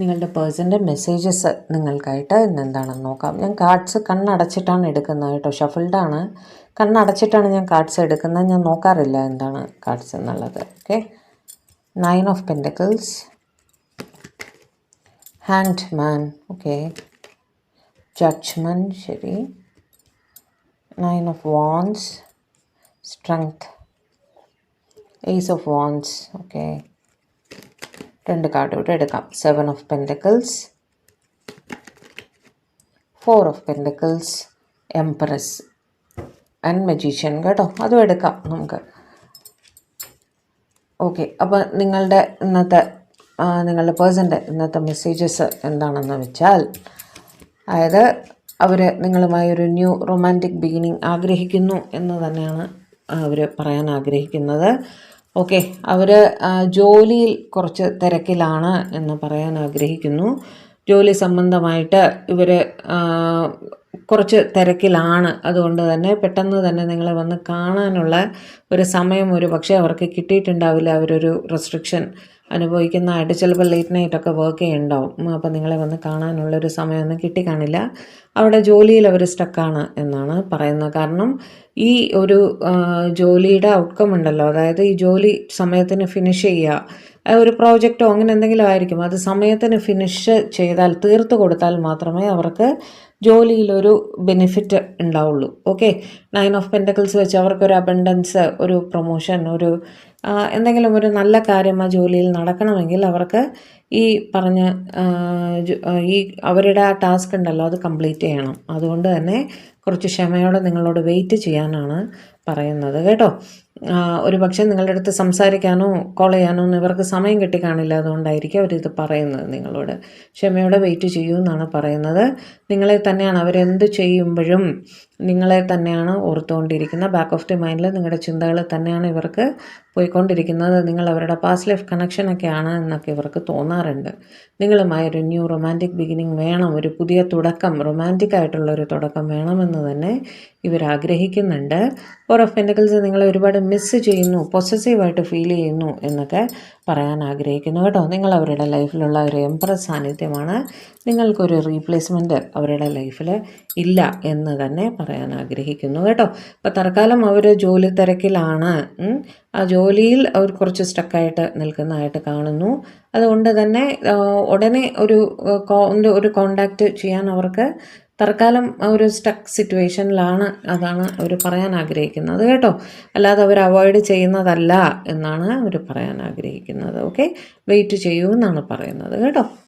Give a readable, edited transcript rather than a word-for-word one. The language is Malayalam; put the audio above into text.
നിങ്ങളുടെ പേഴ്സൻ്റെ മെസ്സേജസ് നിങ്ങൾക്കായിട്ട് ഇന്നെന്താണെന്ന് നോക്കാം. ഞാൻ കാർഡ്സ് കണ്ണടച്ചിട്ടാണ് എടുക്കുന്നത് കേട്ടോ. ഷഫിൾഡാണ്, കണ്ണടച്ചിട്ടാണ് ഞാൻ കാർഡ്സ് എടുക്കുന്നത്. ഞാൻ നോക്കാറില്ല എന്താണ് കാർഡ്സ് എന്നുള്ളത്. Okay, 9 of pentacles, hanged man, okay, judgement, ശരി, 9 of wands, strength, ace of wands, okay, 2 card ഇവിടെ എടുക്കാം. 7 of pentacles, 4 of pentacles, empress and magician കേട്ടോ, അതും എടുക്കാം നമുക്ക്. ഓക്കെ, അപ്പോൾ നിങ്ങളുടെ പേഴ്സൻ്റെ ഇന്നത്തെ മെസ്സേജസ് എന്താണെന്ന് വെച്ചാൽ, അതായത് അവർ നിങ്ങളുമായി ഒരു ന്യൂ റൊമാൻറ്റിക് ബിഗിനിങ് ആഗ്രഹിക്കുന്നു എന്ന് തന്നെയാണ് അവർ പറയാൻ ആഗ്രഹിക്കുന്നത്. ഓക്കെ, അവർ ജോലിയിൽ കുറച്ച് തിരക്കിലാണ് എന്ന് പറയാൻ ആഗ്രഹിക്കുന്നു. ജോലി സംബന്ധമായിട്ട് ഇവർ കുറച്ച് തിരക്കിലാണ്. അതുകൊണ്ട് തന്നെ പെട്ടെന്ന് തന്നെ നിങ്ങളെ വന്ന് കാണാനുള്ള ഒരു സമയം ഒരു പക്ഷേ അവർക്ക് കിട്ടിയിട്ടുണ്ടാവില്ല. അവരൊരു റെസ്ട്രിക്ഷൻ അനുഭവിക്കുന്നതായിട്ട് ചിലപ്പോൾ ലേറ്റ് നൈറ്റൊക്കെ വർക്ക് ചെയ്യുന്നുണ്ടാവും. അപ്പോൾ നിങ്ങളെ വന്ന് കാണാനുള്ളൊരു സമയമൊന്നും കിട്ടിക്കാണില്ല. അവിടെ ജോലിയിൽ അവർ സ്റ്റക്കാണ് എന്നാണ് പറയുന്നത്. കാരണം ഈ ഒരു ജോലിയുടെ ഔട്ട്കം ഉണ്ടല്ലോ, അതായത് ഈ ജോലി സമയത്തിന് ഫിനിഷ് ചെയ്യുക, ഒരു പ്രോജക്റ്റോ അങ്ങനെ എന്തെങ്കിലും ആയിരിക്കും, അത് സമയത്തിന് ഫിനിഷ് ചെയ്താൽ, തീർത്ത് കൊടുത്താൽ മാത്രമേ അവർക്ക് ജോലിയിലൊരു ബെനിഫിറ്റ് ഉണ്ടാവുള്ളൂ. ഓക്കെ, 9 ഓഫ് പെൻറ്റക്കിൾസ് വെച്ച് അവർക്കൊരു അബണ്ടൻസ്, ഒരു പ്രൊമോഷൻ, ഒരു എന്തെങ്കിലും ഒരു നല്ല കാര്യം ആ ജോലിയിൽ നടക്കണമെങ്കിൽ അവർക്ക് ഈ പറഞ്ഞ ഈ അവരുടെ ആ ടാസ്ക് ഉണ്ടല്ലോ അത് കംപ്ലീറ്റ് ചെയ്യണം. അതുകൊണ്ട് തന്നെ കുറച്ച് ക്ഷമയോടെ നിങ്ങളോട് വെയിറ്റ് ചെയ്യാനാണ് പറയുന്നത് കേട്ടോ. ഒരു പക്ഷേ നിങ്ങളുടെ അടുത്ത് സംസാരിക്കാനോ കോൾ ചെയ്യാനോ ഒന്നും ഇവർക്ക് സമയം കിട്ടിക്കാണില്ല. അതുകൊണ്ടായിരിക്കും അവരിത് പറയുന്നത് നിങ്ങളോട്. ക്ഷമയോടെ വെയിറ്റ് ചെയ്യൂ എന്നാണ് പറയുന്നത്. നിങ്ങളെ തന്നെയാണ് അവരെന്ത് ചെയ്യുമ്പോഴും നിങ്ങളെ തന്നെയാണ് ഓർത്തുകൊണ്ടിരിക്കുന്നത്. ബാക്ക് ഓഫ് ദി മൈൻഡിൽ നിങ്ങളുടെ ചിന്തകൾ തന്നെയാണ് ഇവർക്ക് പോയിക്കൊണ്ടിരിക്കുന്നത്. നിങ്ങൾ അവരുടെ പാസ്റ്റ് ലൈഫ് കണക്ഷനൊക്കെയാണ് എന്നൊക്കെ ഇവർക്ക് തോന്നാറുണ്ട്. നിങ്ങളുമായി ഒരു ന്യൂ റൊമാൻറ്റിക് ബിഗിനിങ് വേണം, ഒരു പുതിയ തുടക്കം, റൊമാൻറ്റിക് ആയിട്ടുള്ളൊരു തുടക്കം വേണമെന്ന് തന്നെ ഇവർ ആഗ്രഹിക്കുന്നുണ്ട്. 4 ഓഫ് പെൻറ്റക്കിൾസ് നിങ്ങളെ ഒരുപാട് മിസ്സ് ചെയ്യുന്നു, പൊസസീവായിട്ട് ഫീൽ ചെയ്യുന്നു എന്നൊക്കെ പറയാൻ ആഗ്രഹിക്കുന്നു കേട്ടോ. നിങ്ങൾ അവരുടെ ലൈഫിലുള്ള ഒരു എംപ്രസ് സാന്നിധ്യമാണ്. നിങ്ങൾക്കൊരു റീപ്ലേസ്മെൻറ്റ് അവരുടെ ലൈഫിൽ ഇല്ല എന്ന് തന്നെ പറയാൻ ആഗ്രഹിക്കുന്നു കേട്ടോ. അപ്പോൾ തൽക്കാലം അവർ ജോലി തിരക്കിലാണ്. ആ ജോലിയിൽ അവർ കുറച്ച് സ്റ്റക്കായിട്ട് നിൽക്കുന്നതായിട്ട് കാണുന്നു. അതുകൊണ്ട് തന്നെ ഉടനെ ഒരു കോണ്ടാക്റ്റ് ചെയ്യാൻ അവർക്ക് തൽക്കാലം ഒരു സ്റ്റക്ക് സിറ്റുവേഷനിലാണ്. അതാണ് അവർ പറയാൻ ആഗ്രഹിക്കുന്നത് കേട്ടോ. അല്ലാതെ അവർ അവോയ്ഡ് ചെയ്യുന്നതല്ല എന്നാണ് അവർ പറയാൻ ആഗ്രഹിക്കുന്നത്. ഓക്കെ, വെയിറ്റ് ചെയ്യൂ എന്നാണ് പറയുന്നത് കേട്ടോ.